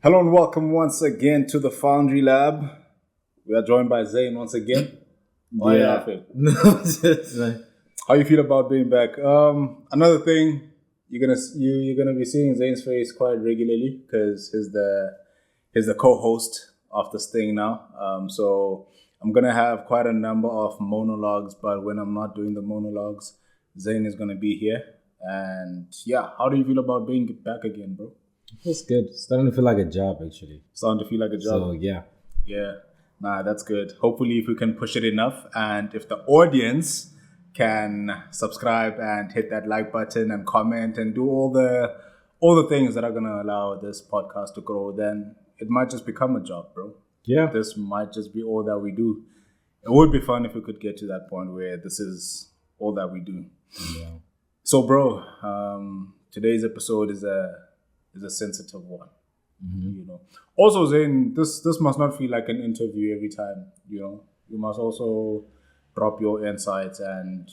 Hello and welcome once again to the Foundry Lab. We are joined by Zayn once again. Why are you laughing? No, just like, How you feel about being back? Another thing, you're gonna be seeing Zayn's face quite regularly because he's the co-host of this thing now. So I'm gonna have quite a number of monologues, but when I'm not doing the monologues, Zayn is gonna be here. And yeah, how do you feel about being back again, bro? it's good. It's starting to feel like a job, actually. Starting to feel like a job. So, yeah. Yeah, nah, that's good. Hopefully, if we can push it enough, and if the audience can subscribe and hit that like button and comment and do all the things that are gonna allow this podcast to grow, then it might just become a job, bro. Yeah. This might just be all that we do. It would be fun if we could get to that point where this is all that we do. Yeah. So, bro, today's episode is a sensitive one. You know. Also, Zayn, this must not feel like an interview every time. You know, you must also drop your insights and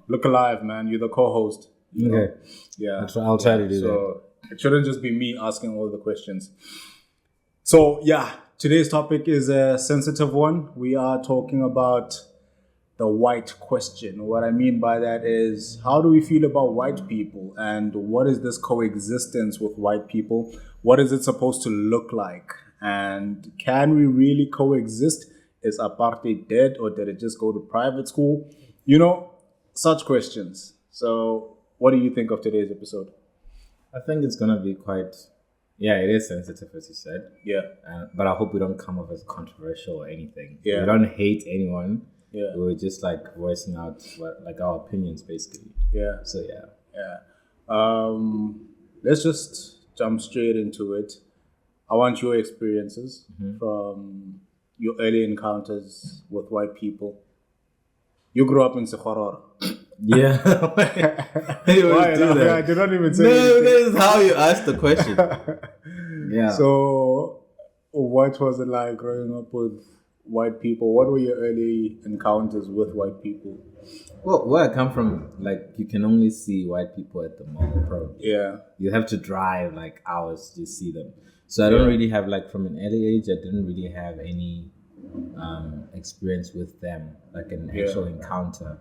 look alive, man. You're the co-host. You know? Okay. Yeah. I'll try to do that. So it shouldn't just be me asking all the questions. So yeah, today's topic is a sensitive one. We are talking about the white question. What I mean by that is, how do we feel about white people, and what is this coexistence with white people? What is it supposed to look like? And can we really coexist? Is apartheid dead, or did it just go to private school? You know, such questions. So what do you think of today's episode? I think it's going to be quite... Yeah, it is sensitive, as you said. Yeah. But I hope we don't come off as controversial or anying. Yeah. We don't hate anyone. Yeah. We're just like voicing out our opinions, basically. Yeah. So, yeah. Yeah. Let's just jump straight into it. I want your experiences from your early encounters with white people. You grew up in Sekharor. Yeah. I did not even say No, anything. this is how you ask the question. Yeah. So, what was it like growing up with white people? What were your early encounters with white people? Well, where I come from, like, you can only see white people at the mall, probably. Yeah. You have to drive like hours to see them. So I don't really have, like, from an early age, I didn't really have any experience with them, like an actual encounter,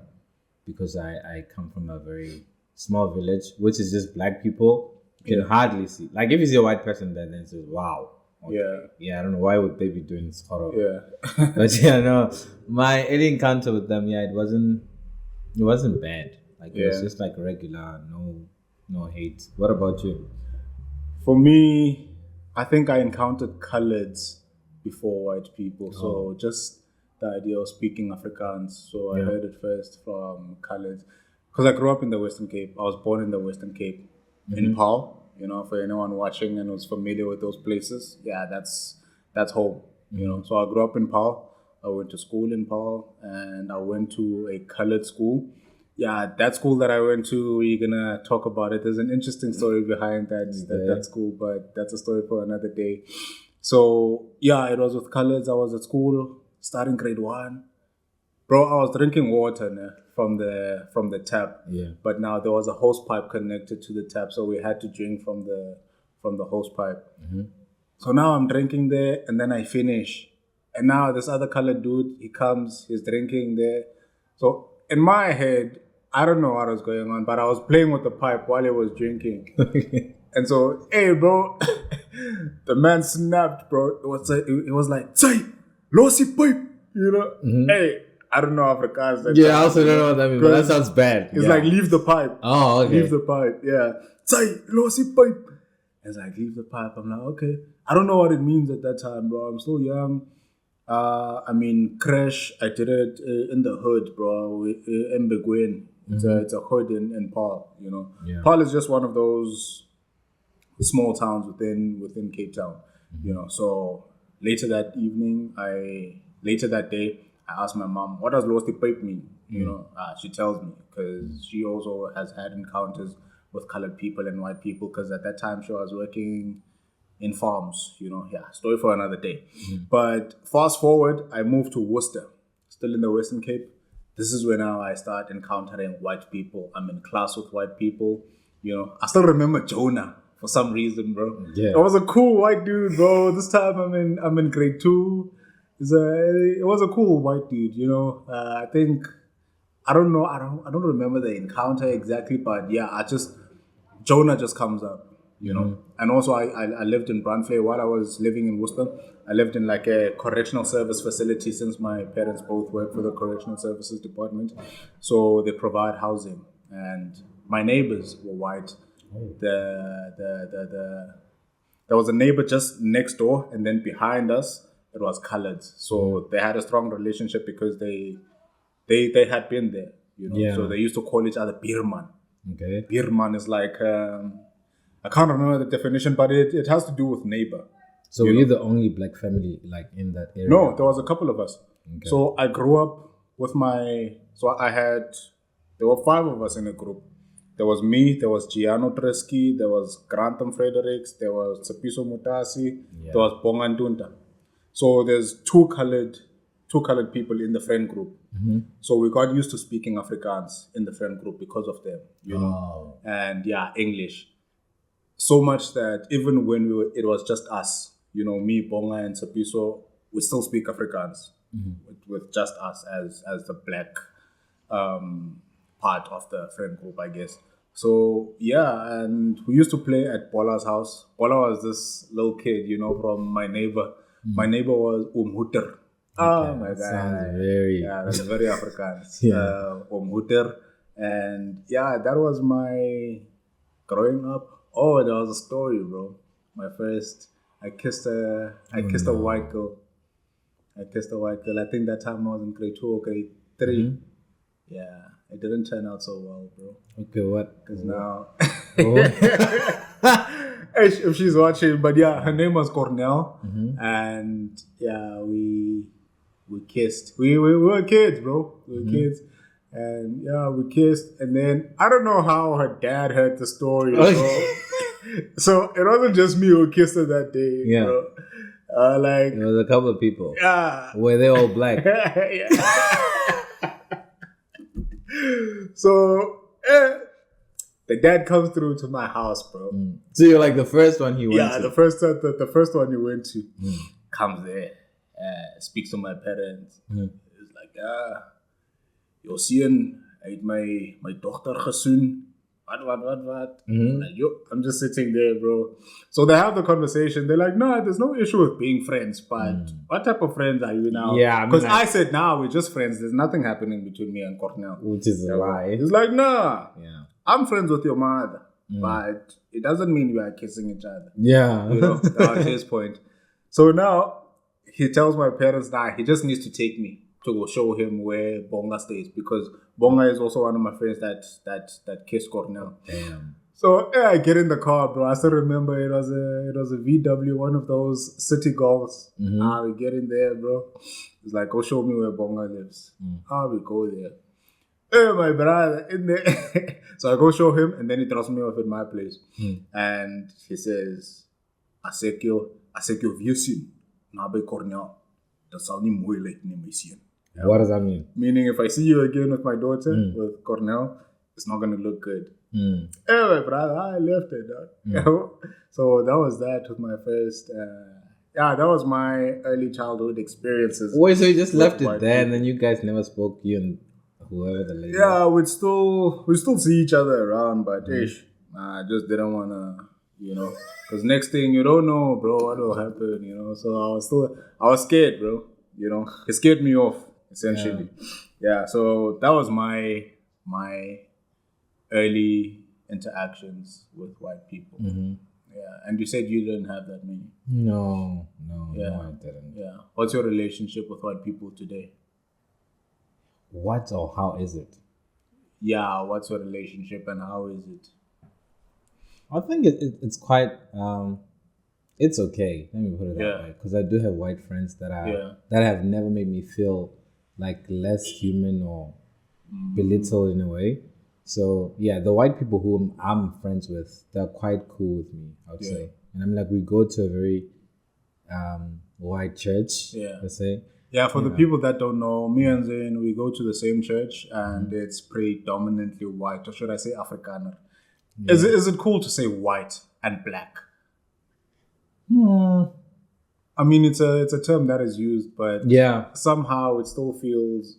because I come from a very small village, which is just black people. You can hardly see. Like, if you see a white person there, then it says, wow. Okay. Yeah, I don't know, why would they be doing this horror? Yeah. But yeah, no, my early encounter with them, it wasn't bad. Like, it was just like regular, no hate. What about you? For me, I think I encountered coloreds before white people. So just the idea of speaking Afrikaans. So I heard it first from coloreds. Because I grew up in the Western Cape. I was born in the Western Cape, in Paarl. You know, for anyone watching and was familiar with those places, that's home. You know, so I grew up in Paarl. I went to school in Paarl, and I went to a colored school. Yeah, that school that I went to, we're gonna talk about it. There's an interesting story behind that school, but that's a story for another day. So yeah, it was with coloreds. I was at school starting grade 1. Bro, I was drinking water from the tap. Yeah. But now there was a hose pipe connected to the tap, so we had to drink from the hose pipe. So now I'm drinking there, and then I finish. And now this other colored dude, he comes, he's drinking there. So in my head, I don't know what was going on, but I was playing with the pipe while he was drinking. And so, hey, bro, the man snapped, bro. It was like, say, lossy pipe, you know? Hey, I don't know Afrikaans. I also don't know what that means, but that sounds bad. It's like, leave the pipe. Oh, okay. Leave the pipe, yeah. Say, lossy pipe. It's like, leave the pipe. I'm like, okay. I don't know what it means at that time, bro. I'm so young. Crash, I did it in the hood, bro. In Begwin. It's a hood in Paarl, you know. Yeah. Paarl is just one of those small towns within Cape Town, you know. So later that day, I asked my mom, what does lost the pipe mean? You know, she tells me, because she also has had encounters with colored people and white people, because at that time she was working in farms, you know. Yeah, story for another day. But fast forward, I moved to Worcester, still in the Western Cape. This is when now I start encountering white people. I'm in class with white people. You know, I still remember Jonah for some reason, bro. Yeah. I was a cool white dude, bro. This time I'm in grade 2. It was a cool white dude, you know. I think I don't know. I don't remember the encounter exactly, but yeah, Jonah just comes up, you know. And also, I lived in Brandflay while I was living in Worcester. I lived in like a correctional service facility since my parents both work for the correctional services department, so they provide housing. And my neighbors were white. There was a neighbor just next door, and then behind us it was colored. So they had a strong relationship because they had been there, you know. Yeah. So they used to call each other Birman. Okay. Birman is like I can't remember the definition, but it has to do with neighbor. So were you the only black family like in that area? No, there was a couple of us. Okay. So I grew up with there were 5 of us in a group. There was me, there was Giano Treski, there was Grantham Fredericks, there was Tsepiso Mutasi, there was Bongandunta. So there's two colored people in the friend group. So we got used to speaking Afrikaans in the friend group because of them, you know. And yeah, English. So much that even when it was just us, you know, me, Bonga, and Tsepiso, we still speak Afrikaans with just us as the black part of the friend group, I guess. So yeah, and we used to play at Bola's house. Bola was this little kid, you know, from my neighbor. My neighbor was Hutter. Oh my god! Sounds that's very Afrikaans. Yeah. Hutter, and yeah, that was my growing up. Oh, there was a story, bro. My first, I kissed a white girl. I think that time I was in grade 2 or grade 3. Yeah, it didn't turn out so well, bro. Okay, what? Because now, if she's watching, but yeah, her name was Cornell, and yeah, we kissed. We were kids, bro. We were kids, and yeah, we kissed, and then I don't know how her dad heard the story, bro. So it wasn't just me who kissed her that day, bro. Like there was a couple of people. Yeah. Were they all black? So the dad comes through to my house, bro. So you're like the first one he went to? Yeah, the first one he went to comes there, speaks to my parents. It's like, you're seeing my daughter gesoen. What? Like, I'm just sitting there, bro. So they have the conversation. They're like, no, there's no issue with being friends, but what type of friends are you now? Yeah, because I said, nah, we're just friends. There's nothing happening between me and Cornell. Which is a lie. He's like, nah, yeah, I'm friends with your mother, but it doesn't mean we are kissing each other. Yeah. You know, that's his point. So now he tells my parents that he just needs to take me to go show him where Bonga stays, because Bonga is also one of my friends that kissed Cornell. Damn. So yeah, I get in the car, bro. I still remember it was a VW, one of those city golfs. We get in there, bro. It's like, go show me where Bonga lives. We go there. Hey, my brother, in there. So I go show him, and then he drops me off at my place. And he says, Asekyo Vusin, nabe Cornell. Dat sal nie mooi lyk nie, my seun. What does that mean? Meaning, if I see you again with my daughter, with Cornell, it's not going to look good. Anyway, brother, I left it, dog. So that was that with my first... that was my early childhood experiences. Wait, so you just left it there, and then you guys never spoke, you and whoever the lady was? Yeah, we'd still see each other around, but I just didn't want to, you know, because next thing you don't know, bro, what will happen, you know. So I was scared, bro, you know. It scared me off, essentially. Yeah, so that was my early interactions with white people. Yeah, and you said you didn't have that many. No, I didn't. Yeah. What's your relationship with white people today? What or how is it? Yeah, what's your relationship and how is it? I think it's quite, it's okay. Let me put it that way. Because I do have white friends that have never made me feel like less human or belittled in a way. So yeah, the white people whom I'm friends with, they're quite cool with me, I would say. And I'm like, we go to a very white church, let's say. Yeah, for the people that don't know, me and Zayn, we go to the same church, and it's predominantly white, or should I say Afrikaner? Is it cool to say white and black? I mean, it's a term that is used, but somehow it still feels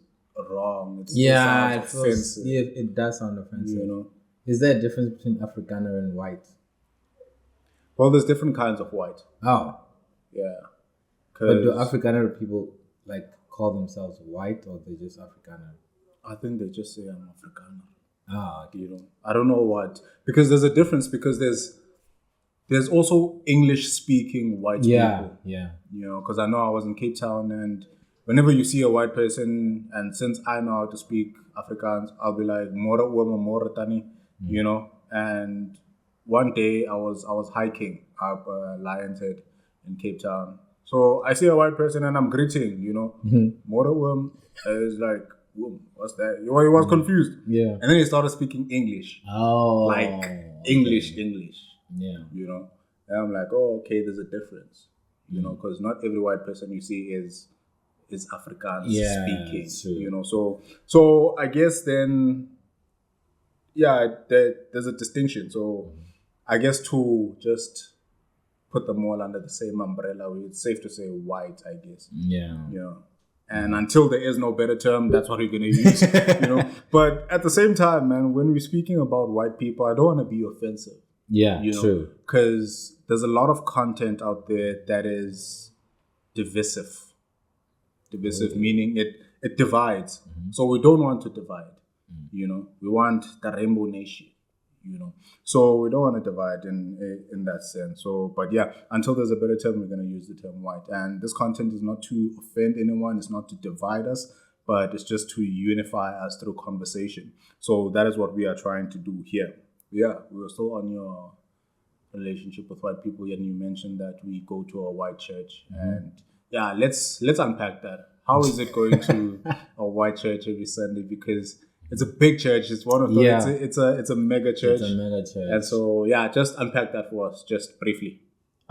wrong. It still sounds offensive. It does sound offensive. You know, is there a difference between Afrikaner and white? Well, there's different kinds of white. Oh, yeah. But do Afrikaner people like call themselves white, or they just Afrikaner? I think they just say I'm Afrikaner. Okay. You know, I don't know what, because there's a difference, because there's also English speaking white people. Yeah. You know, because I know I was in Cape Town, and whenever you see a white person, and since I know how to speak Afrikaans, I'll be like Mora Uema Mora Tani, you know. And one day I was hiking up Lion's Head in Cape Town. So I see a white person and I'm greeting, you know. Mora Uema is like, what's that? He was confused. Yeah. And then he started speaking English. Oh. Like English. Yeah. You know. And I'm like, oh, okay, there's a difference. You know, because not every white person you see is Afrikaans speaking. True. You know. So I guess then, there's a distinction. So I guess to just put them all under the same umbrella, it's safe to say white, I guess. Yeah. You know. And until there is no better term, that's what we're going to use, you know. But at the same time, man, when we're speaking about white people, I don't want to be offensive. Yeah, you know, true. Because there's a lot of content out there that is divisive. Divisive meaning it divides. So we don't want to divide, you know. We want the rainbow nation, you know. So we don't want to divide in that sense. So, but yeah, until there's a better term, we're going to use the term white. And this content is not to offend anyone. It's not to divide us, but it's just to unify us through conversation. So that is what we are trying to do here. Yeah, we were still on your relationship with white people, and you mentioned that we go to a white church. And yeah, let's unpack that. How is it going to a white church every Sunday? Because it's a big church. It's one of those. It's a mega church. It's a mega church. And so just unpack that for us, just briefly.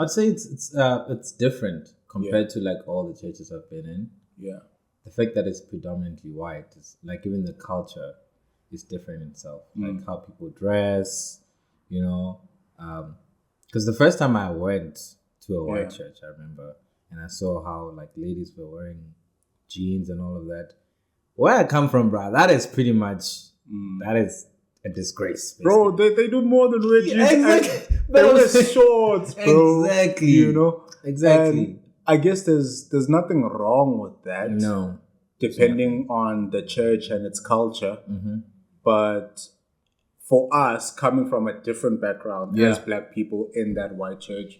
I'd say it's different compared to like all the churches I've been in. Yeah. The fact that it's predominantly white is like even the culture is different in itself. Like how people dress, you know. Because the first time I went to a white church, I remember, and I saw how like ladies were wearing jeans and all of that. Where I come from, bro, that is pretty much that is a disgrace, basically. Bro. They do more than wear jeans. Exactly. They wear shorts, bro. Exactly. You know, exactly. And I guess there's nothing wrong with that. No, depending on the church and its culture. But for us, coming from a different background as black people in that white church,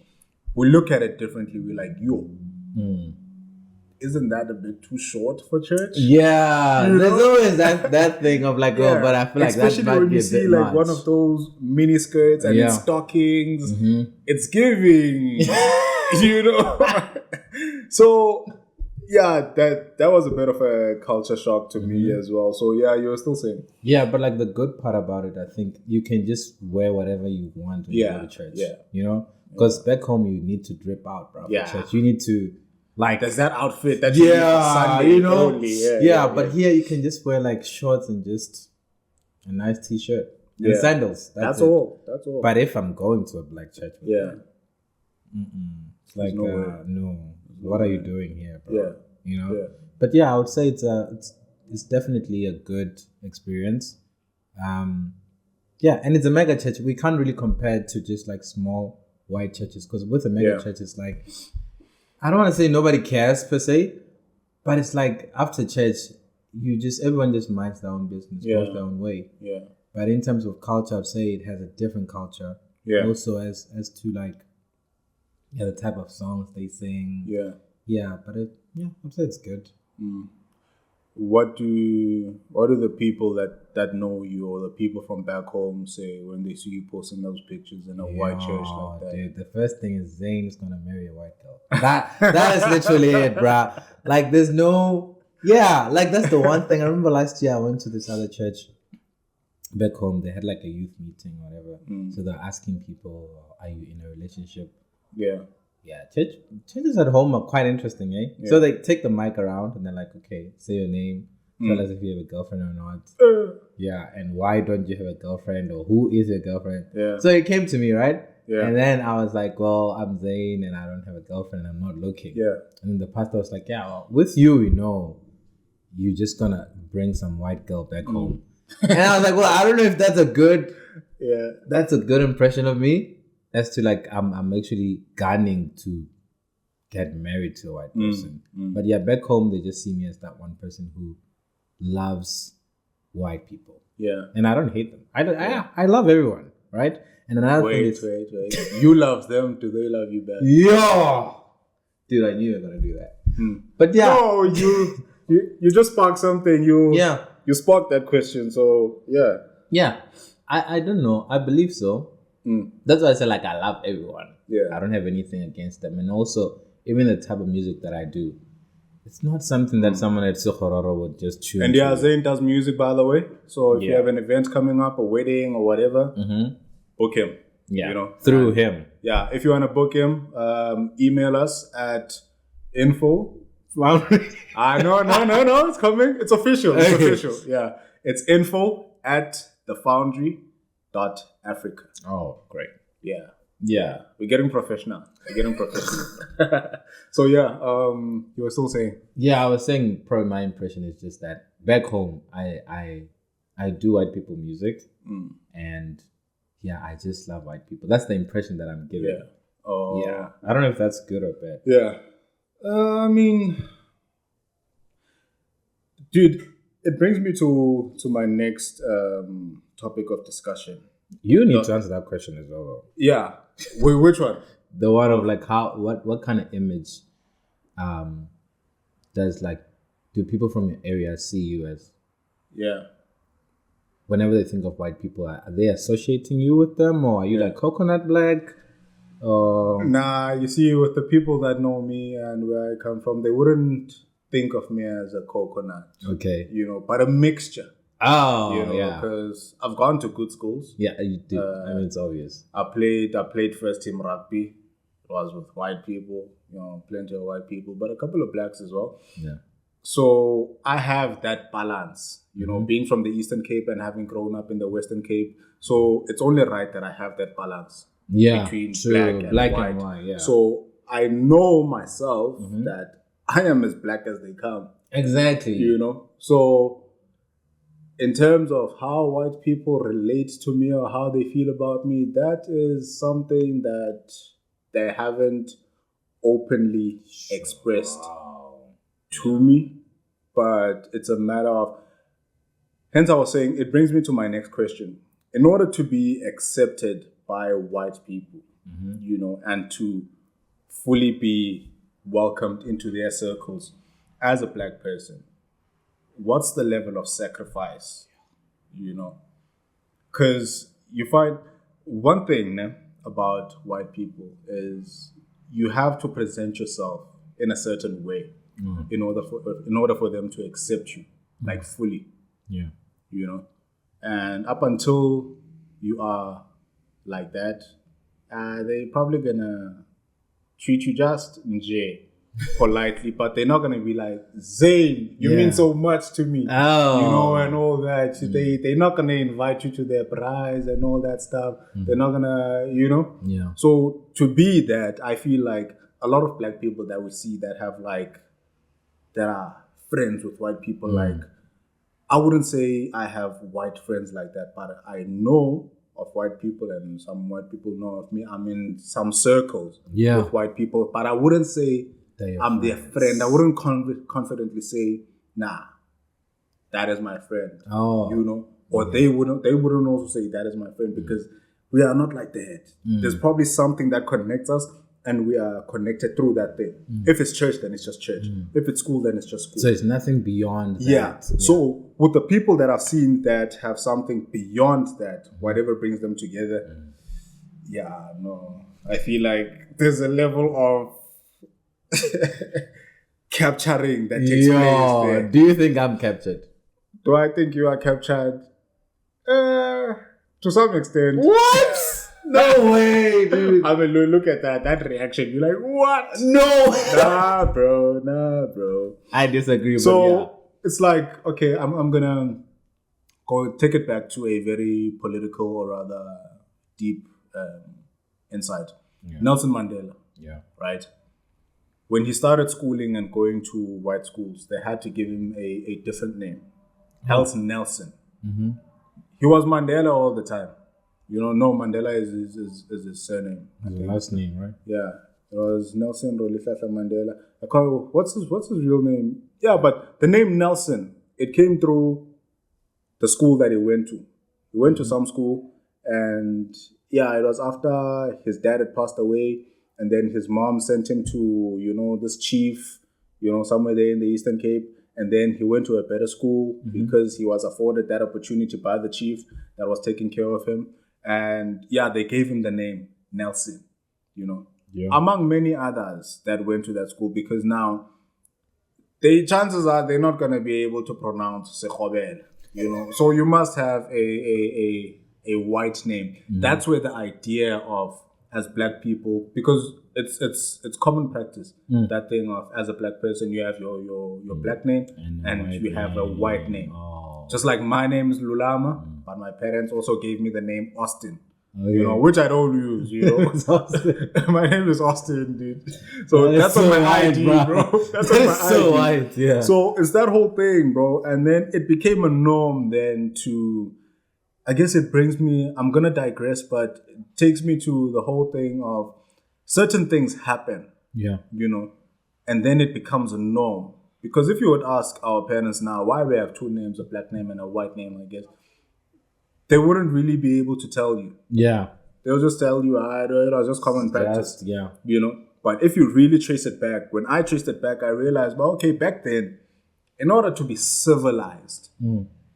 we look at it differently. We're like, yo. Isn't that a bit too short for church? Yeah, there's always that thing of like, oh, but I feel like especially that might when be you a see bit like much. one of those mini skirts and it's stockings, it's giving, you know. So that was a bit of a culture shock to me as well. So you were still saying, but like the good part about it, I think you can just wear whatever you want when you go to church. You know, because back home you need to drip out, bro. For church, you need to. Like there's that outfit that you need for Sunday, you know, only. But here you can just wear like shorts and just a nice t-shirt and sandals. That's all. But if I'm going to a black church, it's like no. What are you doing here, bro? You know. But I would say it's definitely a good experience. And it's a mega church. We can't really compare it to just like small white churches, because with a mega church, it's like, I don't want to say nobody cares per se, but it's like after church, everyone just minds their own business, goes their own way. Yeah. But in terms of culture, I'd say it has a different culture. Yeah. Also as to like, the type of songs they sing. Yeah. Yeah, but I'd say it's good. What do the people that know you or the people from back home say when they see you posting those pictures in a white church like that? Dude, the first thing is Zayn is gonna marry a white girl. That is literally it, bruh. Like there's no like that's the one thing. I remember last year I went to this other church back home. They had like a youth meeting or whatever. So they're asking people, are you in a relationship? Yeah, churches at home are quite interesting, eh? Yeah. So they take the mic around and they're like, okay, say your name, tell us if you have a girlfriend or not. And why don't you have a girlfriend, or who is your girlfriend? Yeah. So it came to me, right? Yeah. And then I was like, well, I'm Zayn and I don't have a girlfriend. I'm not looking. Yeah. And then the pastor was like, yeah, well, with you, you're just gonna bring some white girl back home. And I was like, well, I don't know if that's a good impression of me. As to like, I'm actually gunning to get married to a white person. But yeah, back home they just see me as that one person who loves white people. Yeah. And I don't hate them. I love everyone, right? And another thing is, wait. You love them, do they love you back? yeah, dude, I knew you were gonna do that. But yeah, no, you just sparked something. You sparked that question. So yeah. I don't know. I believe so. That's why I say like I love everyone. Yeah. I don't have anything against them, and also even the type of music that I do, it's not something that someone at Sokhororo would just tune. And Zayn does music, by the way. So if you have an event coming up, a wedding or whatever, book him. Yeah, through him. Yeah, if you want to book him, email us at info. No, it's coming. It's official. It's official. Yeah, it's info at thefoundry.africa. Oh, great. Yeah. We're getting professional. So you were still saying? Yeah, I was saying probably my impression is just that back home I do white people music and I just love white people. That's the impression that I'm giving. Yeah. Oh. Yeah. I don't know if that's good or bad. Yeah. I mean, dude, it brings me to my next topic of discussion. You need to answer that question as well, though. Yeah. Wait, which one? The one of like what kind of image do people from your area see you as? Yeah. Whenever they think of white people, are they associating you with them, or are you like coconut black? Nah, you see, with the people that know me and where I come from, they wouldn't think of me as a coconut. Okay. But a mixture. Oh, because I've gone to good schools. Yeah, you did. I mean, it's obvious. I played first team rugby. It was with white people, plenty of white people, but a couple of blacks as well. Yeah. So I have that balance, being from the Eastern Cape and having grown up in the Western Cape. So it's only right that I have that balance between black and white. Yeah. So I know myself that I am as black as they come. Exactly. So in terms of how white people relate to me or how they feel about me, that is something that they haven't openly expressed to me, but it's a matter of, hence I was saying, it brings me to my next question. In order to be accepted by white people, and to fully be welcomed into their circles as a black person, what's the level of sacrifice, Because you find one thing about white people is you have to present yourself in a certain way in order for them to accept you, like fully. Yeah. And up until you are like that, they're probably gonna treat you just politely, but they're not gonna be like, Zayn, you mean so much to me, and all that. They're not gonna invite you to their prize and all that stuff. They're not gonna, Yeah. So to be that, I feel like a lot of black people that we see that are friends with white people, like, I wouldn't say I have white friends like that, but I know of white people, and some white people know of me. I'm in some circles with white people, but I wouldn't say I'm their friend. I wouldn't confidently say, nah, that is my friend. Or they wouldn't also say that is my friend, because we are not like that. There's probably something that connects us, and we are connected through that thing. If it's church, then it's just church. If it's school, then it's just school. So it's nothing beyond that. Yeah. So with the people that I've seen that have something beyond that, whatever brings them together, I feel like there's a level of capturing that takes place there. Do you think I'm captured? Do I think you are captured? To some extent. What? No way, dude. I mean, look at that reaction. You're like, what? No. Nah, bro. I disagree. So it's like, okay, I'm gonna go take it back to a very political or rather deep inside. Nelson Mandela. Yeah. Right? When he started schooling and going to white schools, they had to give him a different name. Else Nelson. He was Mandela all the time. No, Mandela is his surname. His last name, right? Yeah. It was Nelson Rolihlahla Mandela. I can't, what's his real name? Yeah, but the name Nelson, it came through the school that he went to. He went to some school, and yeah, it was after his dad had passed away, and then his mom sent him to, this chief, somewhere there in the Eastern Cape, and then he went to a better school because he was afforded that opportunity by the chief that was taking care of him. And yeah, they gave him the name Nelson, among many others that went to that school, because now the chances are they're not going to be able to pronounce Sekhoben, so you must have a white name. That's where the idea of, as black people, because it's common practice, that thing of, as a black person, you have your black name and you have a white name. Just like my name is Lulama, but my parents also gave me the name Austin. Which I don't use, My name is Austin, dude. So that's on my ID, bro. That's on my so ID. white, yeah. So it's that whole thing, bro. And then it became a norm then to, I guess it brings me, I'm going to digress, but it takes me to the whole thing of certain things happen, and then it becomes a norm. Because if you would ask our parents now why we have two names, a black name and a white name, I guess, they wouldn't really be able to tell you. Yeah. They'll just tell you, it was just common practice. Yeah. But if you really trace it back, when I traced it back, I realized, back then, in order to be civilized,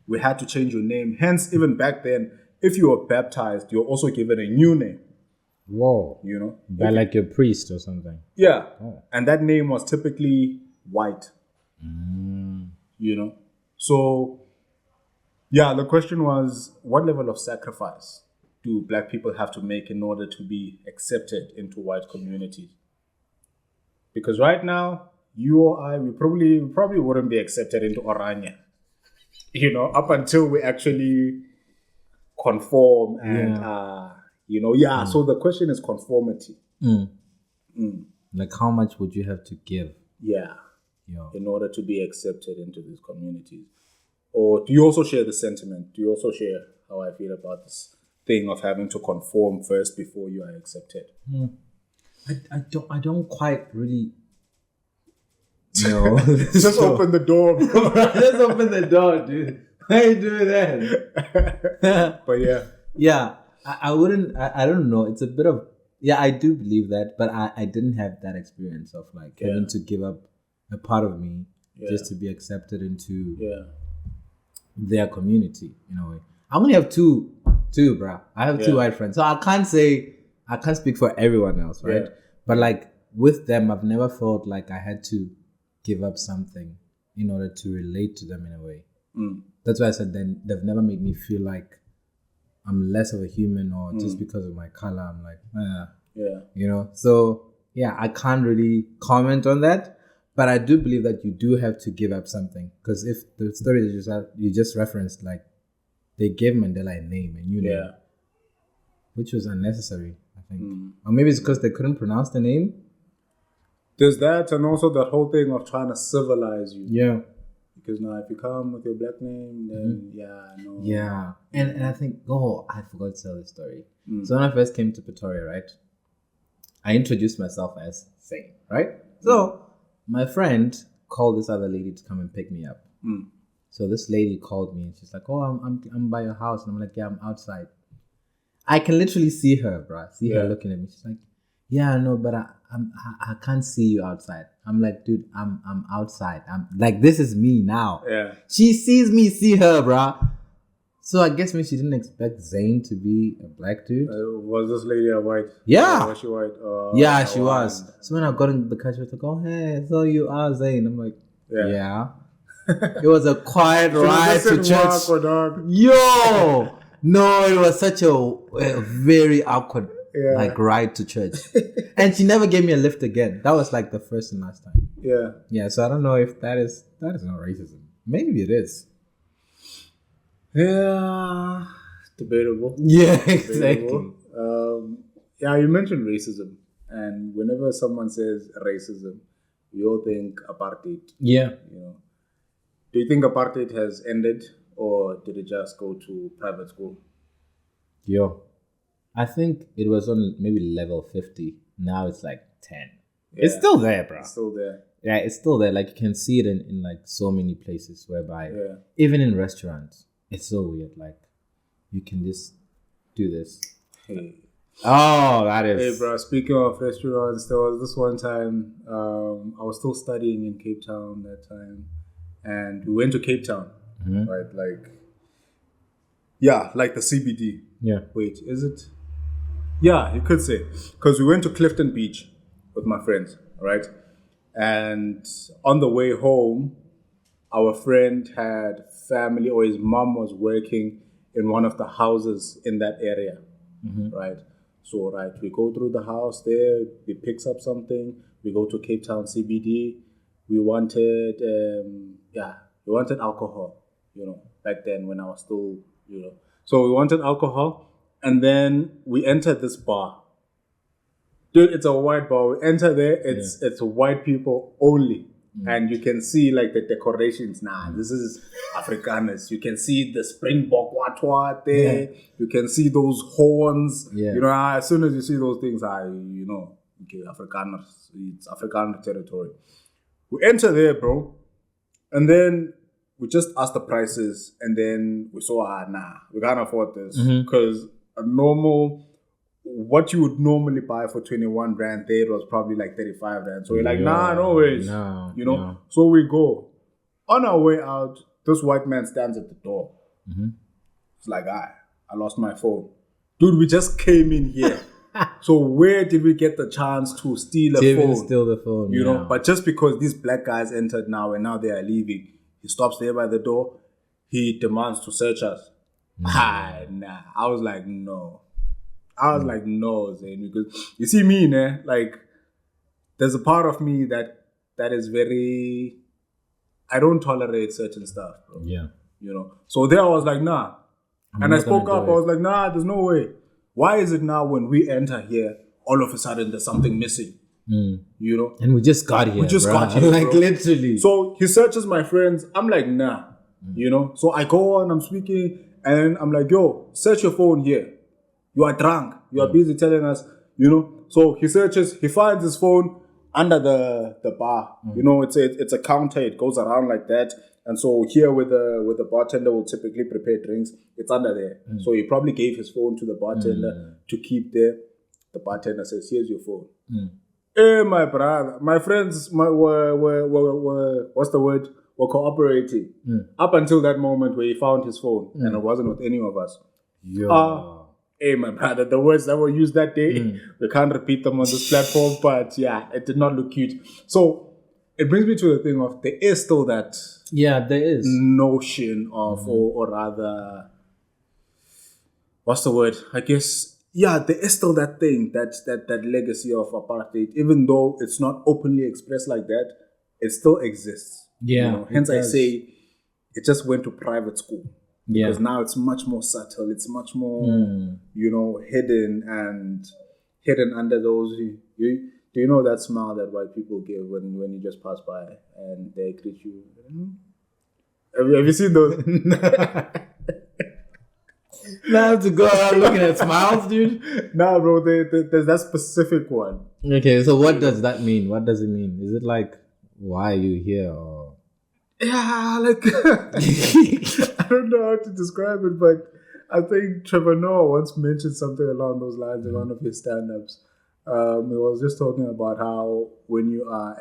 we had to change your name. Hence, even back then, if you were baptized, you're also given a new name. Whoa. By like your priest or something. Yeah. Oh. And that name was typically white. So, yeah, the question was, what level of sacrifice do black people have to make in order to be accepted into white communities? Because right now, you or I, we probably wouldn't be accepted into Orania. Up until we actually conform and, so the question is conformity. Like, how much would you have to give? Yeah. In order to be accepted into these communities. Or do you also share the sentiment? Do you also share how I feel about this thing of having to conform first before you are accepted? I don't quite really know. Just open the door, bro. Just open the door, dude. Why you doing that? But yeah. Yeah, I wouldn't, I don't know. It's a bit of, I do believe that, but I didn't have that experience of like having to give up a part of me just to be accepted into their community, in a way. I only have two, bro. I have two white friends. So I can't speak for everyone else, right? Yeah. But like with them, I've never felt like I had to give up something in order to relate to them in a way. That's why I said then they've never made me feel like I'm less of a human or just because of my color, I'm like, So I can't really comment on that. But I do believe that you do have to give up something. Because if the story that you just referenced, like, they gave Mandela a name, a new name, which was unnecessary, I think. Or maybe it's because they couldn't pronounce the name. There's that, and also that whole thing of trying to civilize you. Yeah. Because now if you come with your black name, then, Yeah. And I think, I forgot to tell this story. So when I first came to Pretoria, right, I introduced myself as Zane, right? So my friend called this other lady to come and pick me up. So this lady called me and she's like, I'm by your house. And I'm like, I'm outside. I can literally see her, bro. See her looking at me. She's like, no, but I can't see you outside. I'm like, dude, I'm outside. I'm like, this is me now. Yeah. She sees me, see her, bro. So I guess maybe she didn't expect Zane to be a black dude. Was this lady a white? Yeah. Was she white? Yeah, she was. So when I got in the car, she was like, hey, so you are Zane. I'm like, yeah. It was a quiet ride to church. Yo! No, it was such a very awkward ride to church. And she never gave me a lift again. That was like the first and last time. Yeah. Yeah, so I don't know if that is not racism. Maybe it is. Yeah, debatable. Yeah, exactly. Yeah, you mentioned racism, and whenever someone says racism, we all think apartheid. Yeah. You know, do you think apartheid has ended, or did it just go to private school? Yo. I think it was on maybe level 50. Now it's like 10. It's Yeah, still there, bro. it's still there. Yeah, it's still there. Like you can see it in like so many places whereby Yeah. even in restaurants, it's so weird. Like you can just do this. Hey, Oh, that is hey, bro. Speaking of restaurants, there was this one time. I was still studying in Cape Town that time, and we went to Cape Town, right? Like, yeah, like the CBD. Yeah. Wait, is it? Yeah, you could say, because we went to Clifton Beach with my friends, right? And on the way home, our friend had family, or his mom was working in one of the houses in that area, right? So, right, we go through the house there, he picks up something, we go to Cape Town CBD. We wanted, we wanted alcohol, back then when I was still, So we wanted alcohol, and then we entered this bar. Dude, it's a white bar. We enter there, it's white people only. And you can see like the decorations. This is Afrikaners. You can see the Springbok watwa there. Yeah. You can see those horns. Yeah. As soon as you see those things, okay, Afrikaners. It's Afrikaner territory. We enter there, bro. And then we just asked the prices. And then we saw, we can't afford this. Because a normal... what you would normally buy for 21 rand there was probably like 35 rand. So we're like, no ways. No. So we go. On our way out, this white man stands at the door. It's like, I lost my phone. Dude, we just came in here. So where did we get the chance to steal a phone? Steal the phone, you know? But just because these black guys entered now and now they are leaving, he stops there by the door. He demands to search us. I was like, no. Zayn, because you see me, like there's a part of me that is very, I don't tolerate certain stuff, bro. Yeah. So there I was like, nah. And I spoke up, I was like, nah, there's no way. Why is it now when we enter here, all of a sudden there's something missing? And we just got here. Like bro. Literally. So he searches my friends. I'm like, nah. So I go on, I'm speaking, and I'm like, yo, search your phone here. You are drunk. You are busy telling us, So he searches, he finds his phone under the bar. It's a counter. It goes around like that. And so here with the bartender will typically prepare drinks, it's under there. So he probably gave his phone to the bartender to keep there. The bartender says, here's your phone. Hey, my brother. My friends were what's the word? Were cooperating. Up until that moment where he found his phone and it wasn't with any of us. Hey, my brother, the words that were used that day, we can't repeat them on this platform, but yeah, it did not look cute. So it brings me to the thing of there is still that there is notion of, or rather, what's the word? I guess, there is still that thing, that legacy of apartheid, even though it's not openly expressed like that, it still exists. Yeah. Hence I say it just went to private school. Because now it's much more subtle. It's much more, hidden and hidden under those. Do you know that smile that white people give when you just pass by and they greet you? Have you seen those? Now to go around looking at smiles, dude. Nah, bro. There's that specific one. Okay, so what does that mean? What does it mean? Is it like, why are you here? Or... Yeah, like I don't know how to describe it, but I think Trevor Noah once mentioned something along those lines in one of his stand-ups. He was just talking about how when you are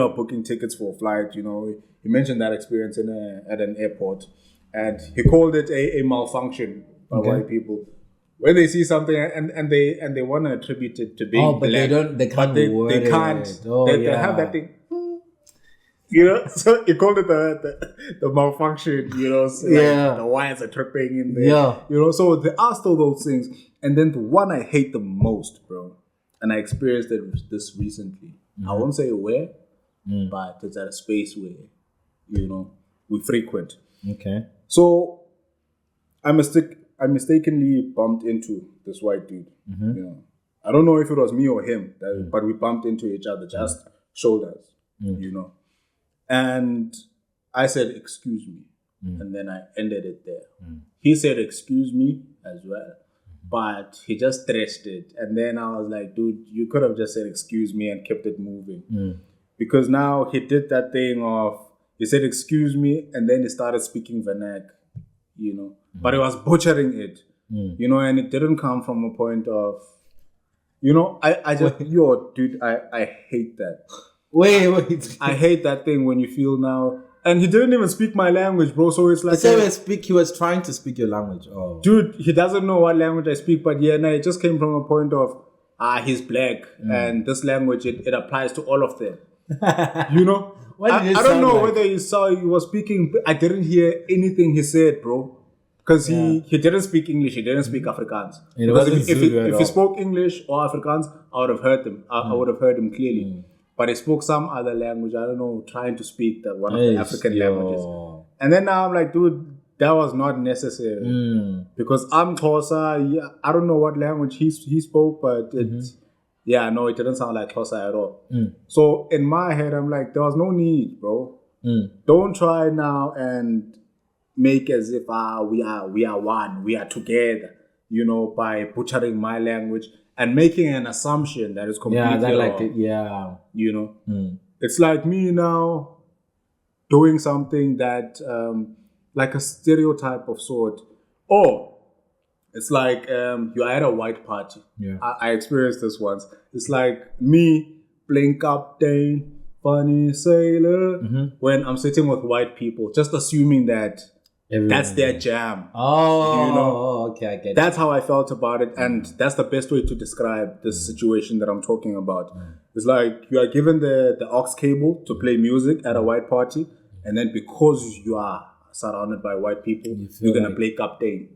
booking tickets for a flight, he mentioned that experience at an airport, and he called it a malfunction by white people. When they see something and they want to attribute it to being but black, they can't. They have that thing. So he called it the malfunction, so like the wires are tripping in there. So there are still those things. And then the one I hate the most, bro, and I experienced this recently. I won't say where, but it's at a space where, we frequent. Okay. So I must stick I mistakenly bumped into this white dude. You know, I don't know if it was me or him, but we bumped into each other, just shoulders. You know, and I said, "Excuse me," and then I ended it there. He said, "Excuse me" as well, but he just stretched it, and then I was like, "Dude, you could have just said excuse me and kept it moving," because now he did that thing of he said excuse me, and then he started speaking vernac, you know, but he was butchering it, you know, and it didn't come from a point of, you know, I just dude, I hate that. Wait. I hate that thing when you feel now. And he didn't even speak my language, bro. So it's like he was trying to speak your language. Oh, dude, he doesn't know what language I speak. But yeah, no, it just came from a point of he's black, and this language it applies to all of them. You know, I don't know whether he was speaking. I didn't hear anything he said, bro, because he didn't speak English. He didn't speak Afrikaans. Because if he spoke English or Afrikaans, I would have heard him. I would have heard him clearly. But he spoke some other language, I don't know, trying to speak one of the African languages. And then now I'm like, dude, that was not necessary. Because I'm Xhosa, I don't know what language he spoke, but it didn't sound like Xhosa at all. So in my head, I'm like, there was no need, bro. Don't try now and make as if we are one, we are together, you know, by butchering my language. And making an assumption that is completely wrong. You know? It's like me now doing something that, like a stereotype of sort. Or it's like you're at a white party. I experienced this once. It's like me playing Captain, Funny Sailor, when I'm sitting with white people, just assuming that that's their jam. Oh, you know? Okay, I get it. That's how I felt about it, and that's the best way to describe this situation that I'm talking about. It's like you are given the aux cable to play music at a white party, and then because you are surrounded by white people, you're gonna play Captain.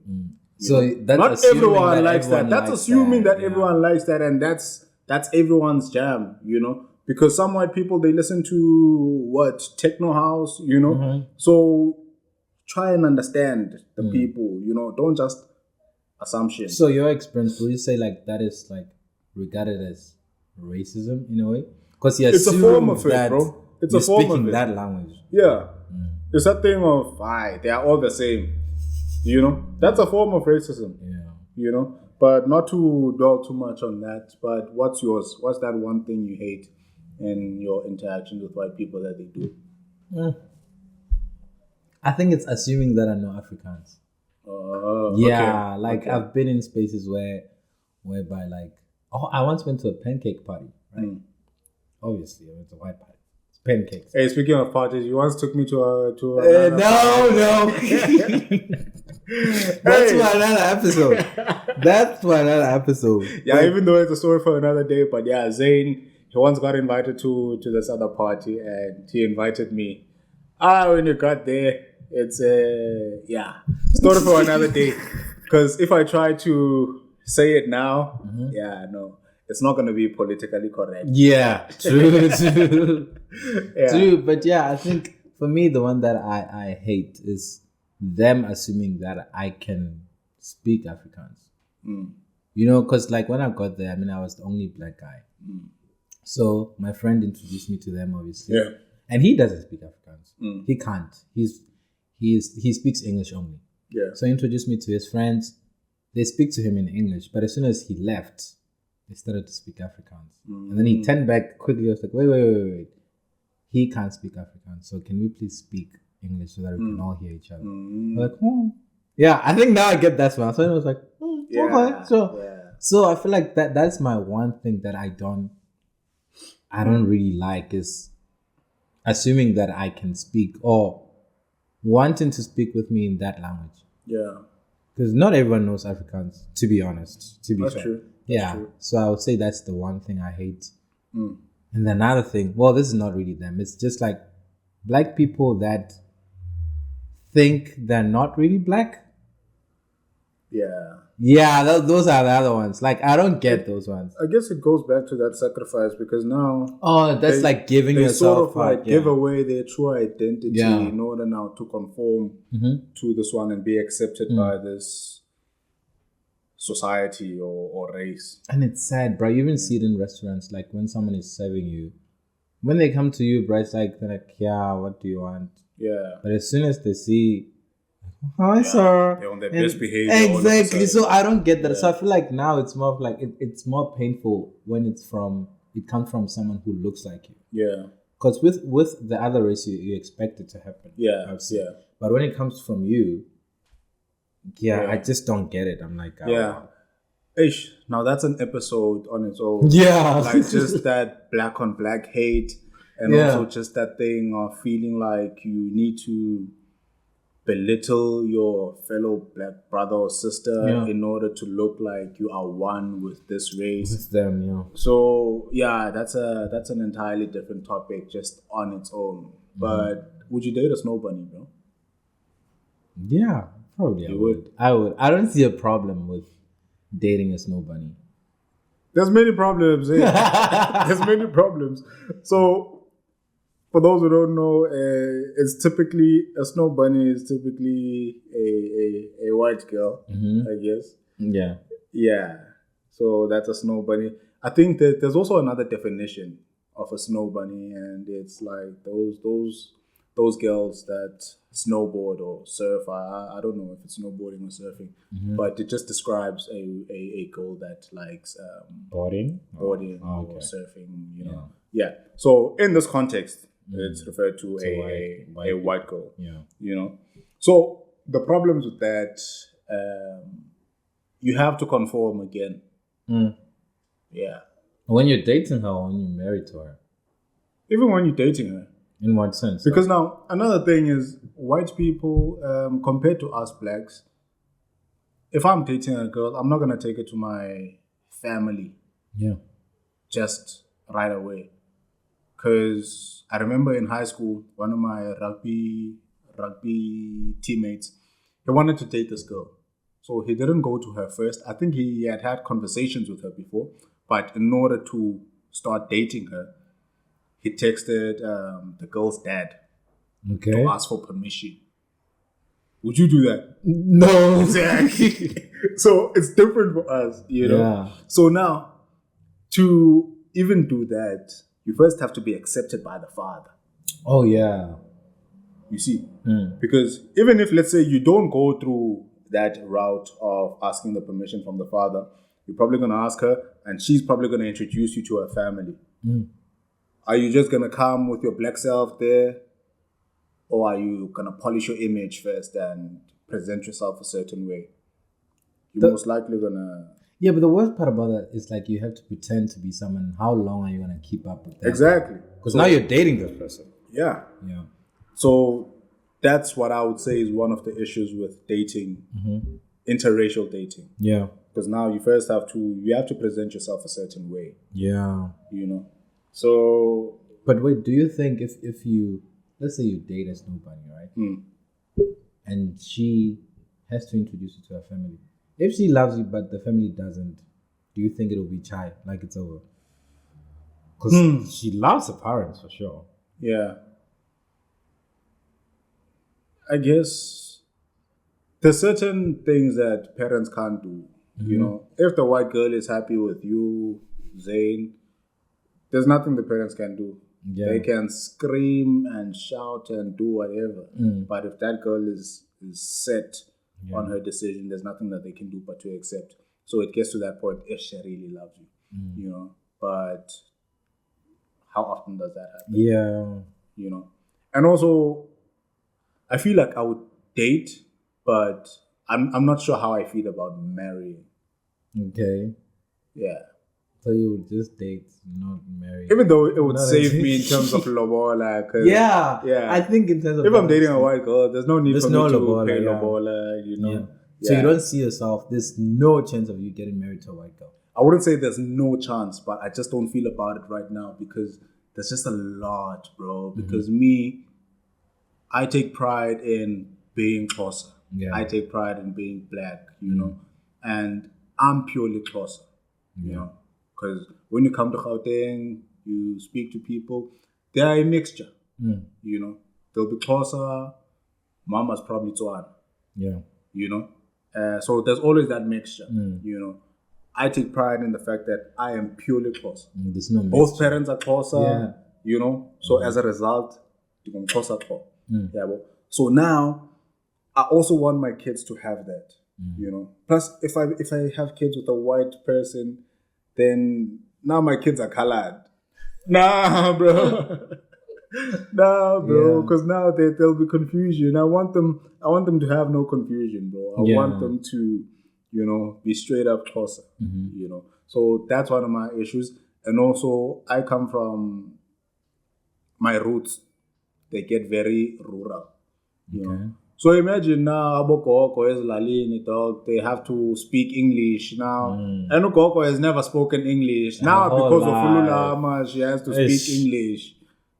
So that's not everyone likes that. That's assuming that everyone likes that, and that's everyone's jam, you know. Because some white people, they listen to techno house, you know. So try and understand the people, you know, don't just assumption. So your experience, would you say like that is like regarded as racism in a way? Because it's a form of it, bro. It's a form speaking of it. that language. Yeah. It's that thing of, they are all the same, you know? That's a form of racism, you know? But not to dwell too much on that, but what's yours? What's that one thing you hate in your interactions with white people that they do? I think it's assuming that I know Afrikaans. Okay. I've been in spaces whereby like, I once went to a pancake party, right? Obviously, it's a white party. It's pancakes. Hey, speaking of parties, you once took me to a no. That's for another episode. Yeah, even though it's a story for another day, but yeah, Zane, he once got invited to this other party, and he invited me. When you got there, it's story for another day. Because if I try to say it now, it's not going to be politically correct. Yeah, true. True, but I think for me, the one that I hate is them assuming that I can speak Afrikaans. You know, because like when I got there, I mean, I was the only black guy. So my friend introduced me to them, obviously. Yeah. And he doesn't speak Afrikaans. He can't. He speaks English only. Yeah. So he introduced me to his friends. They speak to him in English, but as soon as he left, they started to speak Afrikaans. And then he turned back quickly. I was like, wait. He can't speak Afrikaans. So can we please speak English so that we can all hear each other? I'm like, yeah, I think now I get that one. So I was like, okay. So I feel like that's my one thing that I don't really like is assuming that I can speak or wanting to speak with me in that language. Yeah. Because not everyone knows Afrikaans, to be honest. To be fair. True. That's true. So I would say that's the one thing I hate. And another thing, well, this is not really them. It's just like black people that think they're not really black. Yeah. Yeah, those are the other ones. Like, I don't get those ones. I guess it goes back to that sacrifice because now... Oh, that's like giving yourself... Sort of like give away their true identity in order now to conform to this one and be accepted by this society or race. And it's sad, bro. You even see it in restaurants, like when someone is serving you. When they come to you, bro, it's like, they're like, yeah, what do you want? Yeah. But as soon as they see, hi, sir. They're on their best behavior. All of a Exactly. sudden. So I don't get that. So I feel like now it's more of like, it's more painful when it comes from someone who looks like you. Yeah. Because with the other race, you expect it to happen. Yeah. I would say. Yeah. But when it comes from you, I just don't get it. I'm like, Yeah. Ish. Now that's an episode on its own. Yeah. Like just that black on black hate, and also just that thing of feeling like you need to belittle your fellow black brother or sister in order to look like you are one with this race. It's them, yeah. So that's an entirely different topic just on its own. But would you date a snow bunny, bro? Yeah, probably. I would. I don't see a problem with dating a snow bunny. There's many problems. There's many problems. So, for those who don't know, it's typically a snow bunny is typically a white girl, I guess. Yeah. Yeah. So that's a snow bunny. I think that there's also another definition of a snow bunny, and it's like those girls that snowboard or surf. I don't know if it's snowboarding or surfing, but it just describes a girl that likes boarding or surfing. You know, yeah. So in this context, it's referred to a white girl. Yeah. You know, so the problems with that, you have to conform again. Yeah. When you're dating her, or when you're married to her. Even when you're dating her. In what sense? Because now, another thing is, white people, compared to us blacks, if I'm dating a girl, I'm not going to take it to my family. Yeah. Just right away. Because I remember in high school, one of my rugby teammates, he wanted to date this girl. So he didn't go to her first. I think he had conversations with her before. But in order to start dating her, he texted the girl's dad to ask for permission. Would you do that? No. Exactly. So it's different for us, you know? Yeah. So now, to even do that, you first have to be accepted by the father. Oh, yeah. You see? Because even if, let's say, you don't go through that route of asking the permission from the father, you're probably going to ask her, and she's probably going to introduce you to her family. Are you just going to come with your black self there? Or are you going to polish your image first and present yourself a certain way? You're most likely going to... Yeah, but the worst part about that is like you have to pretend to be someone. How long are you going to keep up with that? Exactly. Because now you're dating this person. Yeah. Yeah. So that's what I would say is one of the issues with dating, interracial dating. Yeah. Because now you first have to present yourself a certain way. Yeah. You know? So... But wait, do you think if you, let's say you date a snow bunny, right? And she has to introduce you to her family. If she loves you but the family doesn't, do you think it'll be chai? Like it's over? Because she loves her parents for sure. Yeah. I guess there's certain things that parents can't do. You know, if the white girl is happy with you, Zayn, there's nothing the parents can do. Yeah. They can scream and shout and do whatever. But if that girl is set on her decision, there's nothing that they can do but to accept. So it gets to that point if she really loves you, you know. But how often does that happen? Yeah. You know. And also, I feel like I would date, but I'm not sure how I feel about marrying. Okay. Yeah. So you would just date, not marry. Even though it would save me in terms of lobola. Yeah. I think in terms of... If I'm dating a white girl, there's no need for me to lobola, pay lobola, you know. Yeah. So you don't see yourself, there's no chance of you getting married to a white girl. I wouldn't say there's no chance, but I just don't feel about it right now because there's just a lot, bro. Because I take pride in being Xhosa. Yeah. I take pride in being black, you know. And I'm purely Xhosa, you know. Because when you come to Gauteng, you speak to people, they are a mixture, you know. They'll be Xhosa, Mama's probably Tswana, yeah, you know. So there's always that mixture, you know. I take pride in the fact that I am purely Xhosa. There's no mixture. Both parents are Xhosa, Yeah. you know. So as a result, you can Xhosa Xhosa. Yeah, well, so now I also want my kids to have that, you know. Plus, if I have kids with a white person, then now my kids are colored. Nah, bro. Nah, bro. Because now there'll be confusion. I want them to have no confusion, bro. I want them to, you know, be straight up Xhosa. You know. So that's one of my issues. And also, I come from my roots. They get very rural. You know. So imagine now, Abokoko is Lalini, dog. They have to speak English now. And Ukoko has never spoken English. Now, because of Fululama, she has to speak English.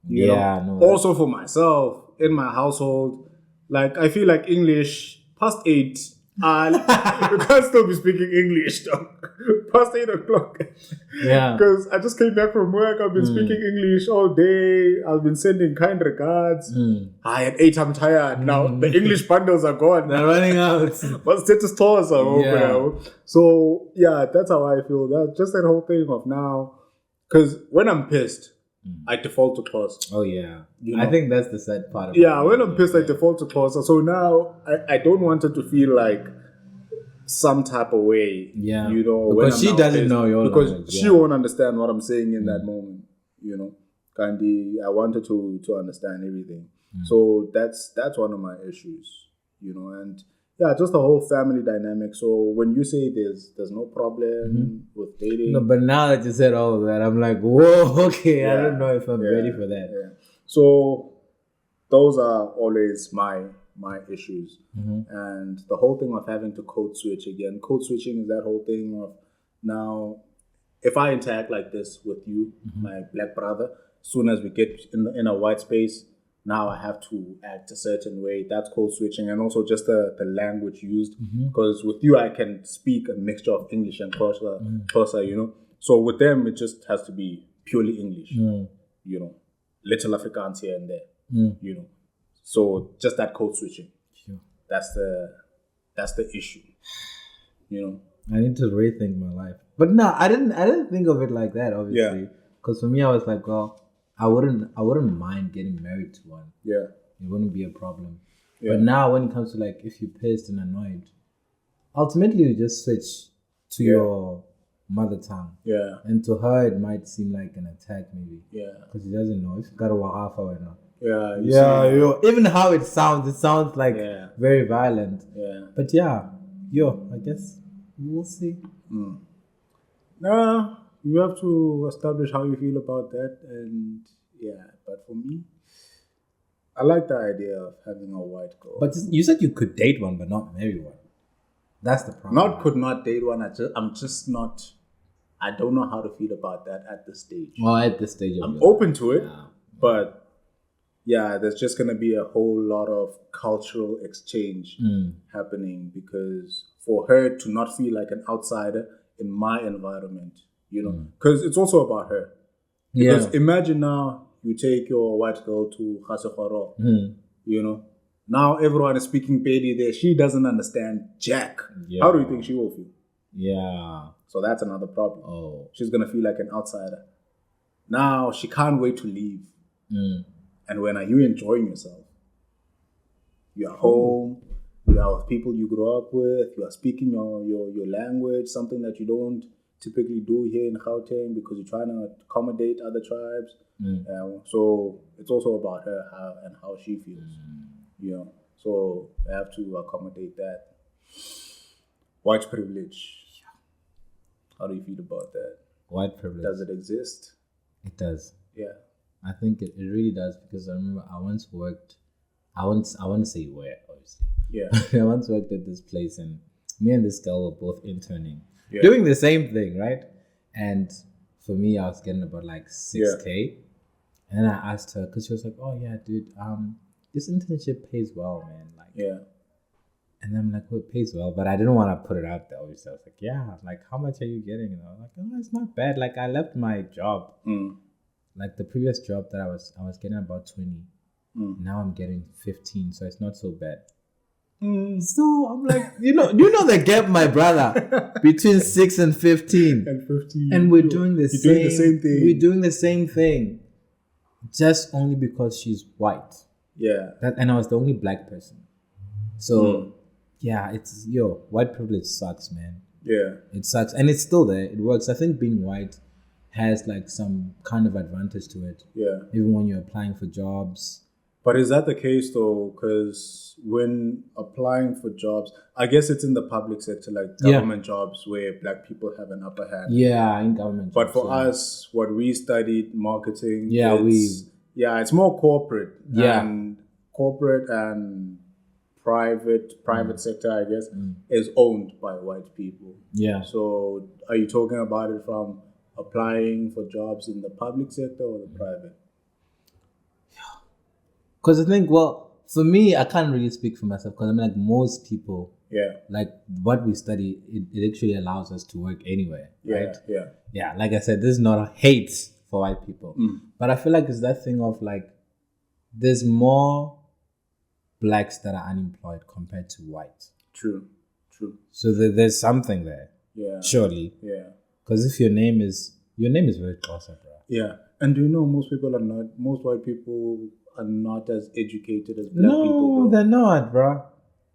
You know? Also for myself, in my household, like, I feel like English, past 8, you can't still be speaking English, dog. Past 8 o'clock. Yeah. Because I just came back from work. I've been speaking English all day. I've been sending kind regards. At 8, I'm tired. Now, the English bundles are gone. They're running out. But status stores are open. So, yeah, that's how I feel. That just that whole thing of now. Because when I'm pissed, I default to Xhosa. Oh, yeah. You know? I think that's the sad part of it. Yeah, when I'm pissed, I default to Xhosa. So now, I don't want it to feel like some type of way. Yeah. You know, because she doesn't pissed, know your because language. she won't understand what I'm saying in that moment. You know, I wanted to understand everything. So that's one of my issues. You know, and yeah, just the whole family dynamic. So when you say there's no problem with dating, No, but now that you said all of that, I'm like, whoa, okay, I don't know if I'm ready for that. Yeah. So those are always my issues. And the whole thing of having to code switch again. Code switching is that whole thing of now, if I interact like this with you, my black brother, soon as we get in a white space, now I have to act a certain way. That's code switching. And also just the language used. Because with you, I can speak a mixture of English and Xhosa, you know. So with them, it just has to be purely English, you know. Little Afrikaans here and there, you know. So just that code switching. Sure. That's the issue. You know. I need to rethink my life. But no, I didn't think of it like that, obviously. Because for me, I was like, well, I wouldn't mind getting married to one. Yeah. It wouldn't be a problem. Yeah. But now when it comes to like if you're pissed and annoyed, ultimately you just switch to your mother tongue. Yeah. And to her it might seem like an attack maybe. Yeah. Because she doesn't know if you got a wahafa or not. Yeah. Even how it sounds like very violent. Yeah. But I guess we'll see. Nah, you have to establish how you feel about that, and but for me, I like the idea of having a white girl. But you said you could date one, but not marry one. That's the problem. Could not date one. I'm just not. I don't know how to feel about that at this stage. Well, at this stage, I'm open to it, but there's just gonna be a whole lot of cultural exchange happening because for her to not feel like an outsider in my environment, you know, because it's also about her. Because imagine now you take your white girl to Khasefaro, you know, now everyone is speaking Pedi there. She doesn't understand Jack. Yeah. How do you think she will feel? Yeah. So that's another problem. Oh. She's going to feel like an outsider. Now she can't wait to leave. And when are you enjoying yourself? You are home. You are with people you grew up with. You are speaking your language, something that you don't typically do here in Gauteng because you're trying to accommodate other tribes. So it's also about her and how she feels. You know, so I have to accommodate that. White privilege. How do you feel about that? White privilege. Does it exist? It does. Yeah. I think it really does because I remember I once worked. I want to say where, obviously. Yeah. I once worked at this place and me and this girl were both interning, doing the same thing, right? And for me, I was getting about like 6K. And then I asked her because she was like, "Oh yeah, dude, this internship pays well, man." Like, And I'm like, "Well, it pays well," but I didn't want to put it out there. Obviously, I was like, "Yeah, like how much are you getting?" And I was like, "Oh, it's not bad." Like I left my job, like the previous job that I was getting about 20. Now I'm getting 15, so it's not so bad. So I'm like, you know the gap, my brother, between 6 and 15. And 15. And we're doing the You're doing the same thing. We're doing the same thing. Just only because she's white. Yeah. And I was the only black person. So yeah, it's white privilege sucks, man. Yeah. It sucks. And it's still there. It works. I think being white has like some kind of advantage to it. Yeah. Even when you're applying for jobs. But is that the case though? Because when applying for jobs, I guess it's in the public sector, like government jobs, where black people have an upper hand. Yeah, in government. But for us, what we studied, marketing. Yeah, it's more corporate. Yeah. And corporate and private sector, I guess, is owned by white people. Yeah. So are you talking about it from applying for jobs in the public sector or the private? Because I think, for me, I can't really speak for myself because I mean, like most people, like what we study, it actually allows us to work anywhere, right? Yeah. Like I said, this is not a hate for white people, but I feel like it's that thing of like, there's more blacks that are unemployed compared to white. True. So there's something there. Yeah. Surely. Yeah. Because if your name is very close up, bro. Yeah. And do you know most white people are not as educated as black people? No, they're not, bro.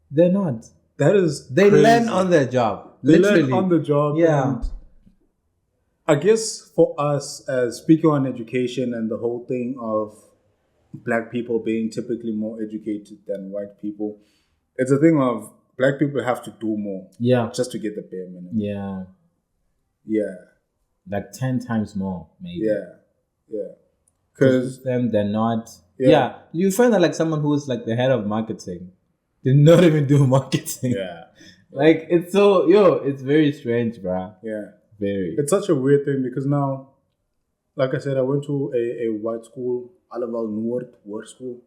They're not. That is They crazy. learn on their job. They literally. learn on the job. Yeah. And I guess for us, as speaking on education and the whole thing of black people being typically more educated than white people, it's a thing of black people have to do more. Yeah. Just to get the bare minimum. Yeah. Yeah. Like 10 times more, maybe. Yeah. Because them, they're not. Yeah. You find that like someone who's like the head of marketing did not even do marketing. Yeah. Like it's so, it's very strange, bruh. Yeah. Very. It's such a weird thing because now, like I said, I went to a white school, Alaval Noord War School,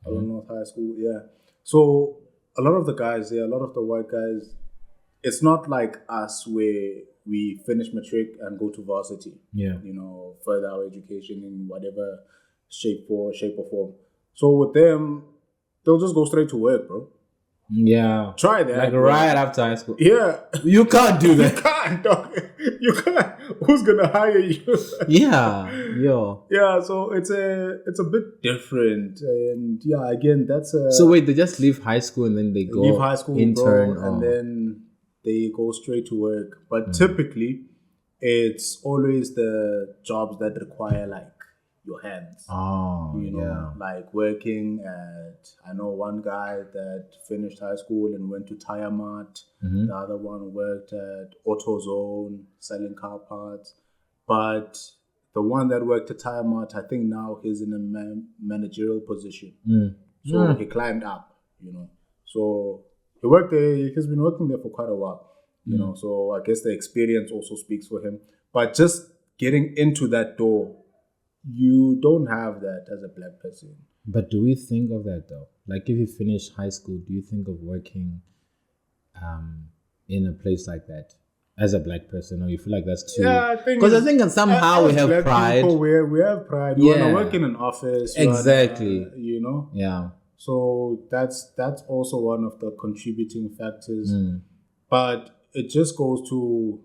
Alaval North High School. Yeah. So a lot of the guys there, a lot of the white guys, it's not like us where we finish matric and go to varsity. Yeah. Further our education in whatever shape or form. So with them, they'll just go straight to work, bro. Yeah. Try that. Like right after high school. Yeah. You can't do that. You can't, dog. You can't. Who's gonna hire you? Yeah. Yeah, so it's a bit different. And yeah, again, that's a... So wait, they just leave high school and then they go leave high school, intern, bro, and then they go straight to work. But typically, it's always the jobs that require like your hands. Like working at, I know one guy that finished high school and went to Tire Mart. The other one worked at AutoZone selling car parts. But the one that worked at Tire Mart, I think now he's in a managerial position. So he climbed up, So he worked there. He's been working there for quite a while, So I guess the experience also speaks for him. But just getting into that door, you don't have that as a black person. But do we think of that though? Like if you finish high school, do you think of working in a place like that as a black person, or you feel like that's too? Yeah, I think because I think somehow we have black pride. People, we have pride. You want to work in an office, exactly. Yeah. So that's also one of the contributing factors. But it just goes to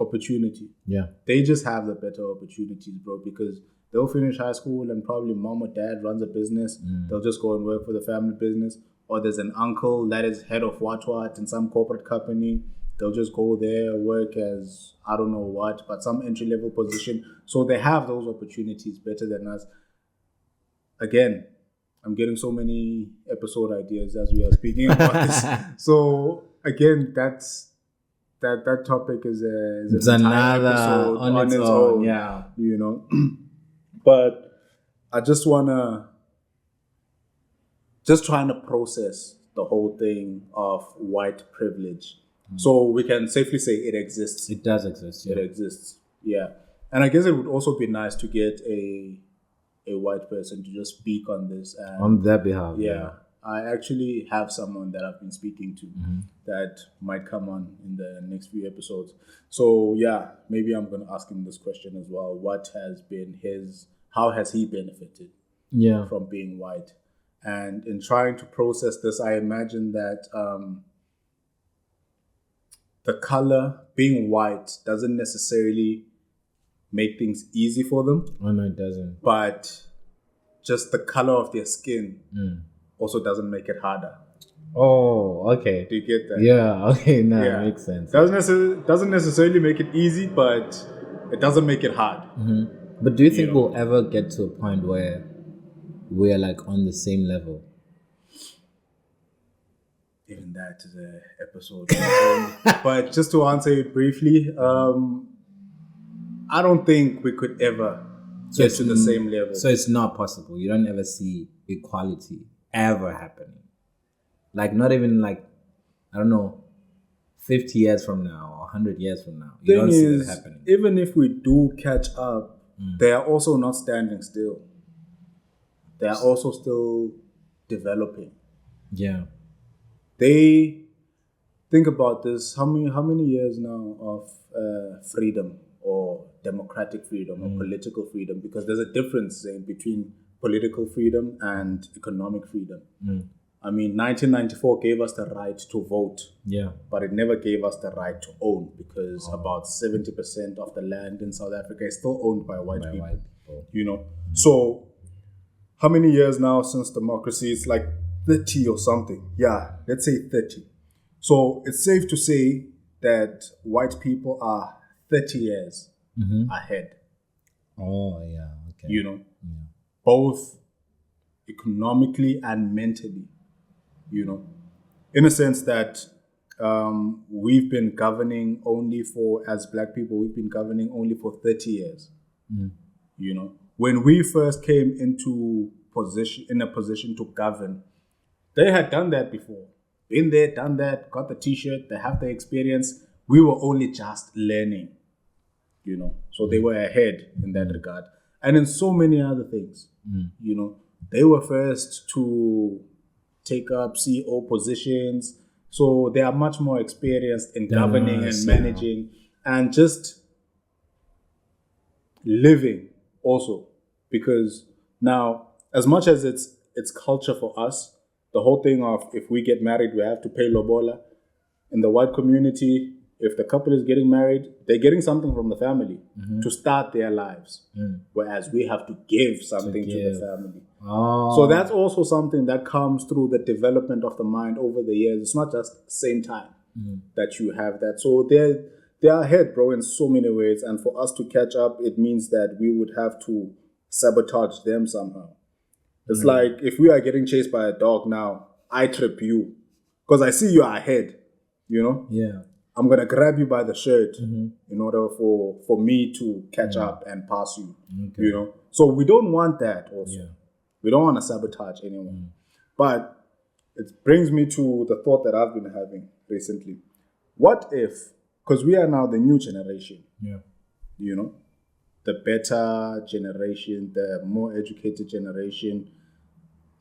opportunity. Yeah. They just have the better opportunities, bro, because they'll finish high school and probably mom or dad runs a business. They'll just go and work for the family business. Or there's an uncle that is head of what in some corporate company. They'll just go there, work as I don't know what, but some entry-level position. So they have those opportunities better than us. Again, I'm getting so many episode ideas as we are speaking about this. So again, that topic is it's another episode on its own. Yeah, But I just wanna trying to process the whole thing of white privilege. So we can safely say it exists. It does exist. Yeah. It exists. Yeah. And I guess it would also be nice to get a white person to just speak on this. And on their behalf. Yeah. I actually have someone that I've been speaking to that might come on in the next few episodes. So yeah, maybe I'm going to ask him this question as well. What has been how has he benefited from being white? And in trying to process this, I imagine that the color being white doesn't necessarily make things easy for them. Oh no, it doesn't. But just the color of their skin also doesn't make it harder. Oh, okay. Do you get that? Yeah, okay, no, it makes sense. Doesn't necessarily make it easy, but it doesn't make it hard. But do you think we'll ever get to a point where we're like on the same level? Even that is an episode. But just to answer it briefly, I don't think we could ever get to the same level. So it's not possible. You don't ever see equality ever happening. Like not even like, I don't know, 50 years from now or 100 years from now. You don't see that happening. Even if we do catch up, they are also not standing still. They are also still developing. Yeah. They think about this. How many years now of freedom or democratic freedom or political freedom? Because there's a difference between political freedom and economic freedom. I mean, 1994 gave us the right to vote. Yeah. But it never gave us the right to own, because about 70% of the land in South Africa is still owned by white people. You know? So how many years now since democracy? It's like 30 or something. Yeah, let's say 30. So it's safe to say that white people are 30 years ahead. Oh, yeah. Okay. You know? Yeah. Both economically and mentally. You know, in a sense that we've been governing only for, as black people, we've been governing only for 30 years. You know, when we first came into a position to govern, they had done that before. Been there, done that, got the t-shirt, they have the experience. We were only just learning, you know, so they were ahead in that regard. And in so many other things, you know, they were first to take up CEO positions. So they are much more experienced in governing and managing and just living also. Because now, as much as it's culture for us, the whole thing of if we get married, we have to pay lobola. In the white community, if the couple is getting married, they're getting something from the family to start their lives. Whereas we have to give something to the family. So that's also something that comes through the development of the mind over the years. It's not just same time that you have that. So they are ahead, bro, in so many ways. And for us to catch up, it means that we would have to sabotage them somehow. It's like if we are getting chased by a dog now, I trip you because I see you are ahead, you know? Yeah. I'm going to grab you by the shirt in order for me to catch up and pass you, you know? So we don't want that also. Yeah. We don't want to sabotage anyone. But it brings me to the thought that I've been having recently. What if, because we are now the new generation, you know, the better generation, the more educated generation,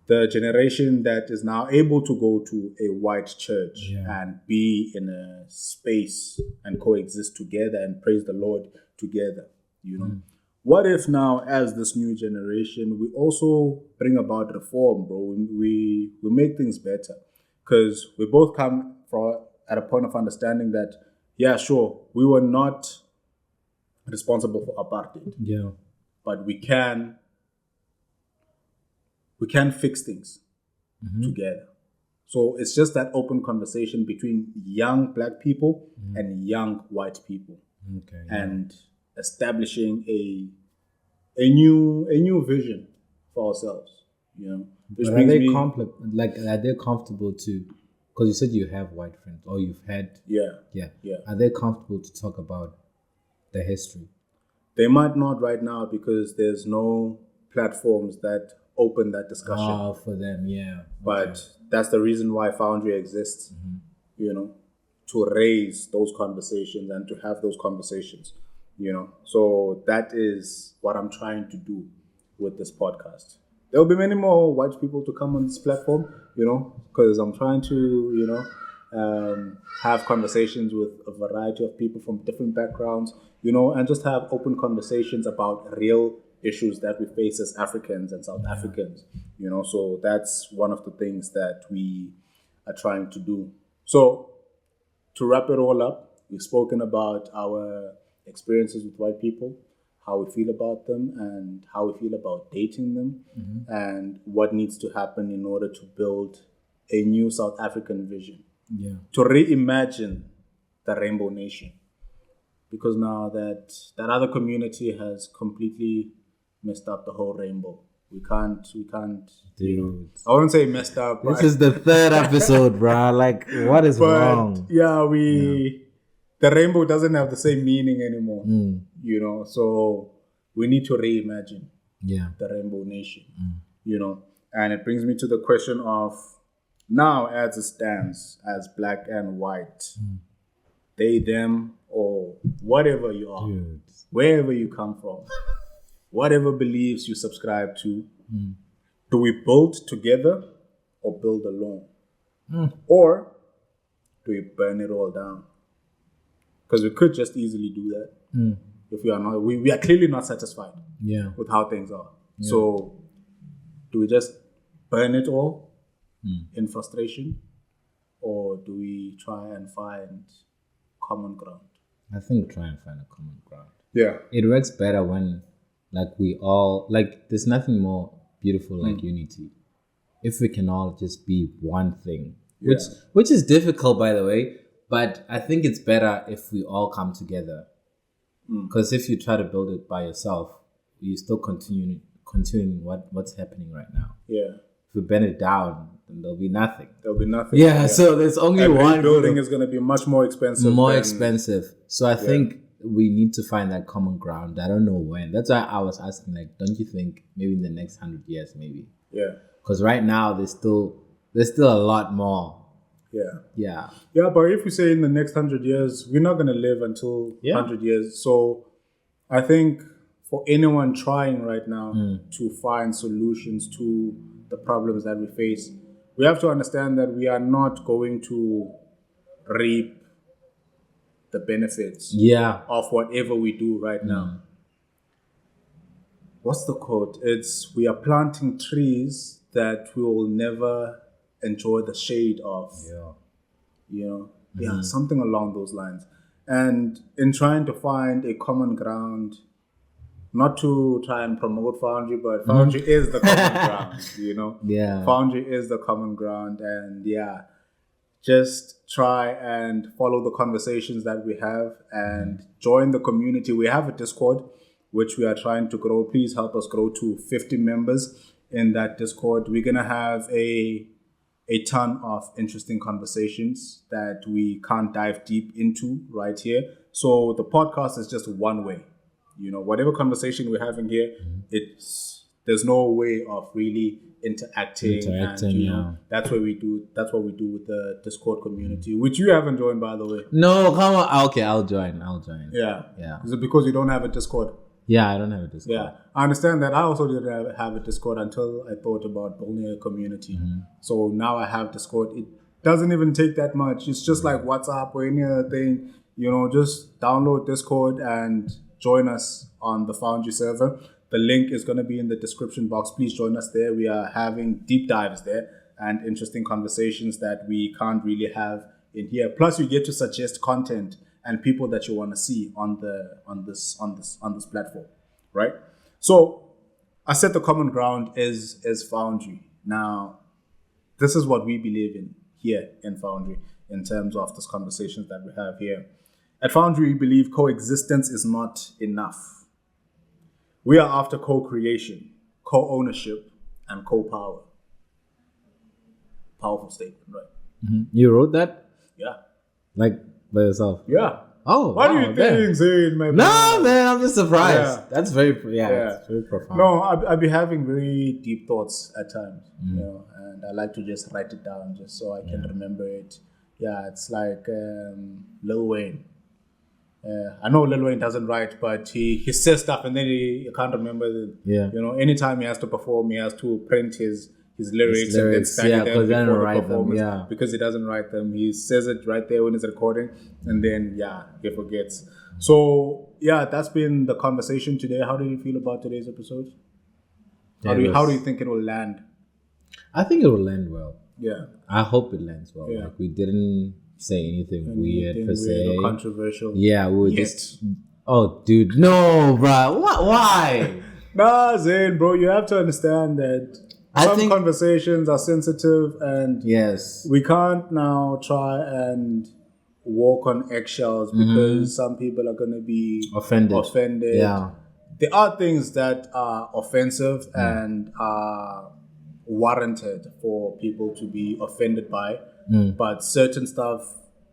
the generation that is now able to go to a white church and be in a space and coexist together and praise the Lord together, you know. What if now, as this new generation, we also bring about reform, bro? We make things better, because we both come from at a point of understanding that, yeah, sure, we were not responsible for apartheid, but we can fix things together. So it's just that open conversation between young black people and young white people, and establishing a new vision for ourselves, you know. Which but are they comfortable to? Because you said you have white friends, or you've had. Yeah. Are they comfortable to talk about the history? They might not right now because there's no platforms that open that discussion. Oh, for them, But that's the reason why Foundry exists, you know, to raise those conversations and to have those conversations, you know. So that is what I'm trying to do with this podcast. There'll be many more white people to come on this platform, you know, because I'm trying to, you know, have conversations with a variety of people from different backgrounds, you know, and just have open conversations about real issues that we face as Africans and South Africans, So that's one of the things that we are trying to do. So to wrap it all up, we've spoken about our experiences with white people, how we feel about them, and how we feel about dating them, and what needs to happen in order to build a new South African vision. Yeah. To reimagine the Rainbow Nation. Because now that other community has completely messed up the whole rainbow. We can't. Dude. I wouldn't say messed up. This is the third episode, bro. Like, what is wrong? Yeah, the rainbow doesn't have the same meaning anymore. So we need to reimagine the Rainbow Nation. And it brings me to the question of now, as it stands, as black and white, they, them, or whatever you are, wherever you come from, whatever beliefs you subscribe to, do we build together or build alone? Or do we burn it all down? Because we could just easily do that if we are not. We are clearly not satisfied with how things are. Yeah. So do we just burn it all in frustration, or do we try and find common ground? I think try and find a common ground. Yeah. It works better when we all there's nothing more beautiful like unity. If we can all just be one thing. Which is difficult, by the way, but I think it's better if we all come together. Because if you try to build it by yourself, you still continuing what's happening right now. Yeah. If we burn it down, then there'll be nothing. Yeah. So there's only one building is going to be much more expensive. So I think we need to find that common ground. I don't know when. That's why I was asking, don't you think maybe in the next 100 years, maybe? Yeah. Because right now there's still a lot more. Yeah. But if we say in the next 100 years, we're not going to live until 100 years. So I think for anyone trying right now to find solutions to the problems that we face, we have to understand that we are not going to reap the benefits of whatever we do right now. What's the quote? It's, we are planting trees that we will never enjoy the shade of. Something along those lines. And in trying to find a common ground, not to try and promote Foundry, but Foundry is the common ground, Foundry is the common ground, and just try and follow the conversations that we have and join the community. We have a Discord, which we are trying to grow. Please help us grow to 50 members in that Discord. We're going to have a ton of interesting conversations that we can't dive deep into right here. So the podcast is just one way. Whatever conversation we're having here, there's no way of really interacting and that's what we do with the Discord community, which you haven't joined, by the way. No, come on. Okay, I'll join. Yeah. Is it because you don't have a Discord? Yeah, I don't have a Discord. Yeah, I understand that. I also didn't have a Discord until I thought about building a community. So now I have Discord. It doesn't even take that much. It's just like WhatsApp or any other thing. Just download Discord and join us on the Foundry server. The link is going to be in the description box. Please join us there. We are having deep dives there and interesting conversations that we can't really have in here. Plus, you get to suggest content and people that you want to see on this platform, right? So I said the common ground is Foundry. Now, this is what we believe in here in Foundry in terms of this conversations that we have here. At Foundry, we believe coexistence is not enough. We are after co-creation, co-ownership, and co-power. Powerful statement, right? You wrote that? Yeah. By yourself? Yeah. Oh, what do you think, Zaid? No, man, I'm just surprised. Yeah. That's very, it's very profound. No, I'd be having very deep thoughts at times, and I like to just write it down just so I can remember it. Yeah, it's like Lil Wayne. I know Lil Wayne doesn't write, but he says stuff and then he can't remember. Anytime he has to perform, he has to print his lyrics and then study them before the performance because he doesn't write them. He says it right there when he's recording, and then he forgets. So that's been the conversation today. How did you feel about today's episode? How do you think it will land? I think it will land well. Yeah. I hope it lands well. Yeah. Like we didn't say anything weird per Weird se. or controversial. Yeah, we were Yet. just. Oh, dude, no, bro. What? Why? Nah, Zayn, bro, you have to understand that some conversations are sensitive, and yes, we can't now try and walk on eggshells because some people are going to be offended. Yeah. There are things that are offensive and are warranted for people to be offended by, but certain stuff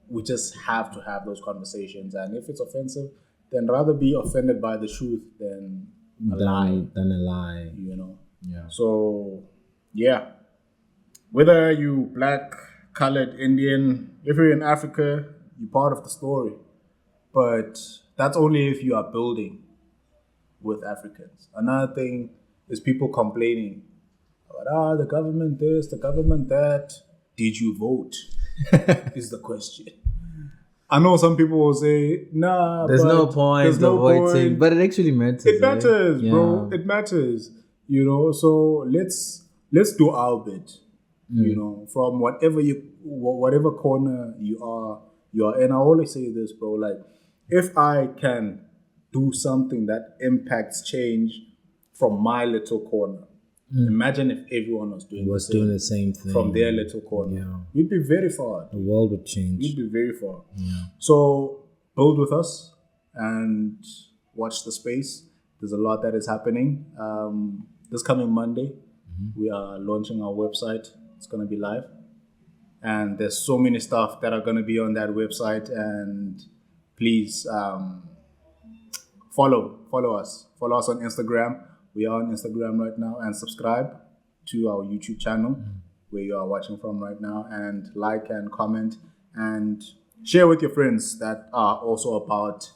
we just have to have those conversations, and if it's offensive, then rather be offended by the truth than a lie. You know. Yeah. So, yeah. Whether you black, colored, Indian, if you're in Africa, you're part of the story. But that's only if you are building with Africans. Another thing is people complaining about, the government this, the government that. Did you vote? Is the question. I know some people will say, nah, there's no point of voting, but it actually matters. It matters, bro. It matters. You know, so let's do our bit. You know, from whatever corner you are in. I always say this, bro. Like, if I can do something that impacts change from my little corner, imagine if everyone was doing the same thing from their little corner. Yeah. We'd be very far. The world would change. We'd be very far. Yeah. So build with us and watch the space. There's a lot that is happening. This coming Monday, we are launching our website. It's going to be live. And there's so many stuff that are going to be on that website. And please follow us. Follow us on Instagram. We are on Instagram right now. And subscribe to our YouTube channel where you are watching from right now. And like and comment and share with your friends that are also about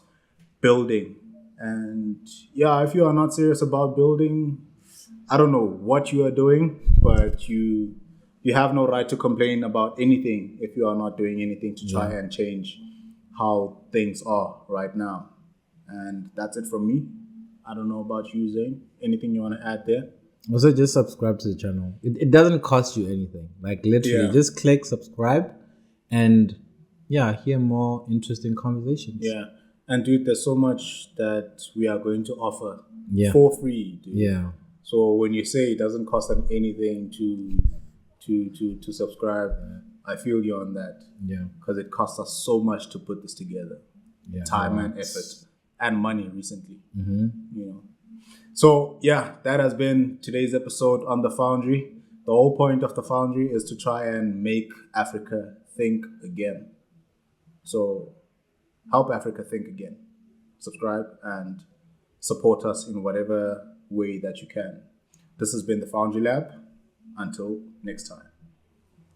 building. And yeah, if you are not serious about building, I don't know what you are doing, but you have no right to complain about anything if you are not doing anything to try and change how things are right now. And that's it from me. I don't know about you, Zayn. Anything you want to add there? Also, just subscribe to the channel. It doesn't cost you anything. Like, literally, just click subscribe and hear more interesting conversations. Yeah. And dude, there's so much that we are going to offer for free, dude. Yeah. So when you say it doesn't cost them anything to subscribe, I feel you on that. Yeah. Because it costs us so much to put this together. Yeah. Time and effort and money recently. You know. So that has been today's episode on the Foundry. The whole point of the Foundry is to try and make Africa think again. So help Africa think again. Subscribe and support us in whatever way that you can. This has been the Foundry Lab. Until next time.